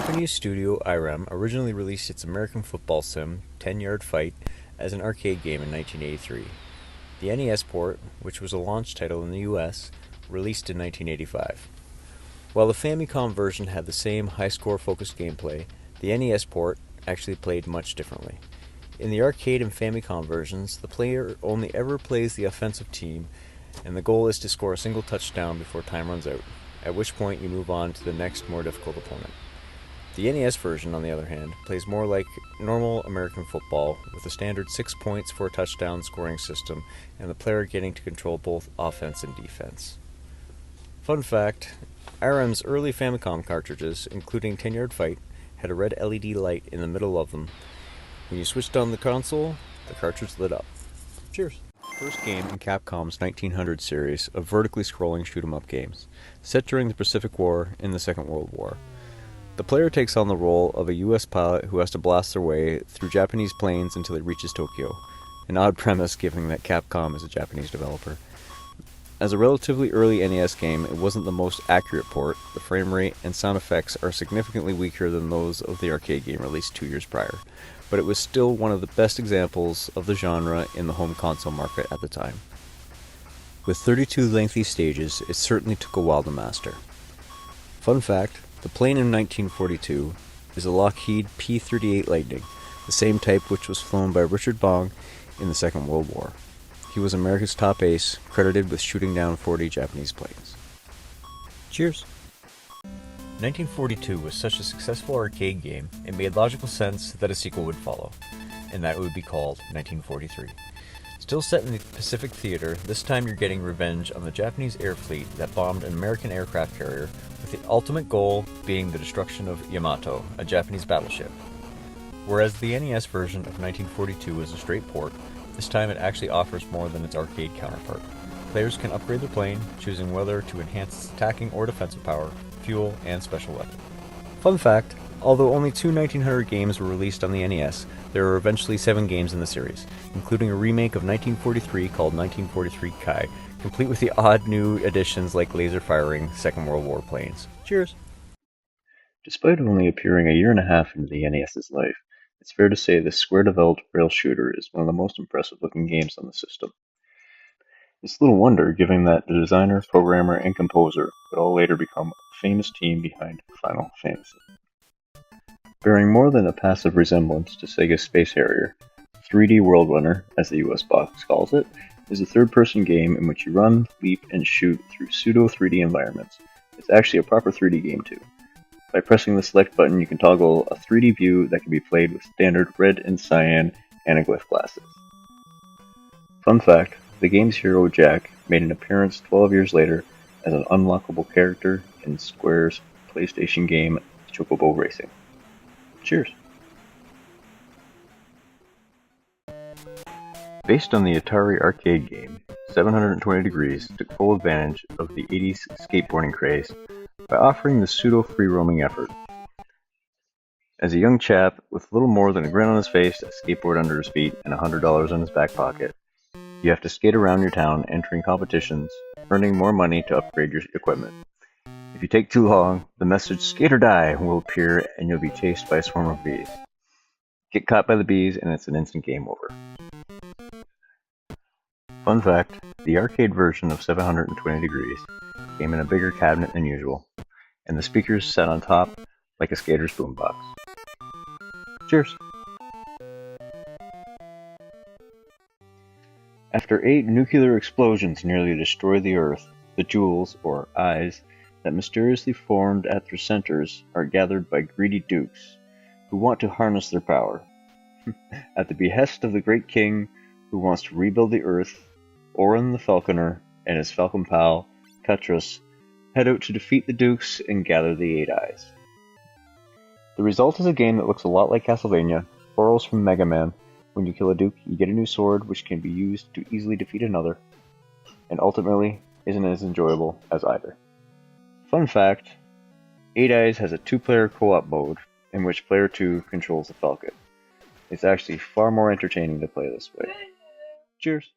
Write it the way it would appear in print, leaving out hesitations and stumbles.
Japanese studio IREM originally released its American football sim, 10-Yard Fight, as an arcade game in 1983. The NES port, which was a launch title in the US, released in 1985. While the Famicom version had the same high-score-focused gameplay, the NES port actually played much differently. In the arcade and Famicom versions, the player only ever plays the offensive team, and the goal is to score a single touchdown before time runs out, at which point you move on to the next more difficult opponent. The NES version, on the other hand, plays more like normal American football, with a standard 6 points for a touchdown scoring system, and the player getting to control both offense and defense. Fun fact, IREM's early Famicom cartridges, including 10-Yard Fight, had a red LED light in the middle of them. When you switched on the console, the cartridge lit up. Cheers! First game in Capcom's 1900 series of vertically scrolling shoot-'em-up games, set during the Pacific War in the Second World War. The player takes on the role of a US pilot who has to blast their way through Japanese planes until he reaches Tokyo. An odd premise given that Capcom is a Japanese developer. As a relatively early NES game, it wasn't the most accurate port. The frame rate and sound effects are significantly weaker than those of the arcade game released 2 years prior, but it was still one of the best examples of the genre in the home console market at the time. With 32 lengthy stages, it certainly took a while to master. Fun fact, the plane in 1942 is a Lockheed P-38 Lightning, the same type which was flown by Richard Bong in the Second World War. He was America's top ace, credited with shooting down 40 Japanese planes. Cheers! 1942 was such a successful arcade game, it made logical sense that a sequel would follow, and that it would be called 1943. Still set in the Pacific Theater, this time you're getting revenge on the Japanese air fleet that bombed an American aircraft carrier, with the ultimate goal being the destruction of Yamato, a Japanese battleship. Whereas the NES version of 1942 is a straight port, this time it actually offers more than its arcade counterpart. Players can upgrade their plane, choosing whether to enhance its attacking or defensive power, fuel, and special weapon. Fun fact, although only two 1900 games were released on the NES, there were eventually 7 games in the series, including a remake of 1943 called 1943 Kai, complete with the odd new additions like laser firing Second World War planes. Cheers! Despite only appearing a year and a half into the NES's life, it's fair to say this square-developed rail shooter is one of the most impressive-looking games on the system. It's little wonder, given that the designer, programmer, and composer would all later become a famous team behind Final Fantasy. Bearing more than a passive resemblance to Sega's Space Harrier, 3D World Runner, as the US box calls it, is a third-person game in which you run, leap, and shoot through pseudo-3D environments. It's actually a proper 3D game too. By pressing the select button, you can toggle a 3D view that can be played with standard red and cyan anaglyph glasses. Fun fact, the game's hero, Jack, made an appearance 12 years later as an unlockable character in Square's PlayStation game Chocobo Racing. Cheers! Based on the Atari arcade game, 720 Degrees took full advantage of the 80s skateboarding craze by offering the pseudo-free-roaming effort. As a young chap with little more than a grin on his face, a skateboard under his feet, and $100 in his back pocket, you have to skate around your town, entering competitions, earning more money to upgrade your equipment. If you take too long, the message "skate or die" will appear and you'll be chased by a swarm of bees. Get caught by the bees and it's an instant game over. Fun fact, the arcade version of 720 Degrees came in a bigger cabinet than usual, and the speakers sat on top like a skater's boombox. Cheers! After 8 nuclear explosions nearly destroy the Earth, the jewels, or eyes, that mysteriously formed at their centers are gathered by greedy dukes, who want to harness their power. At the behest of the great king, who wants to rebuild the Earth, Orin the Falconer and his falcon pal, Cutras, head out to defeat the dukes and gather the 8 eyes. The result is a game that looks a lot like Castlevania, borrows from Mega Man. When you kill a duke, you get a new sword which can be used to easily defeat another, and ultimately isn't as enjoyable as either. Fun fact, 8 Eyes has a 2-player co-op mode in which player 2 controls the Falcon. It's actually far more entertaining to play this way. Cheers!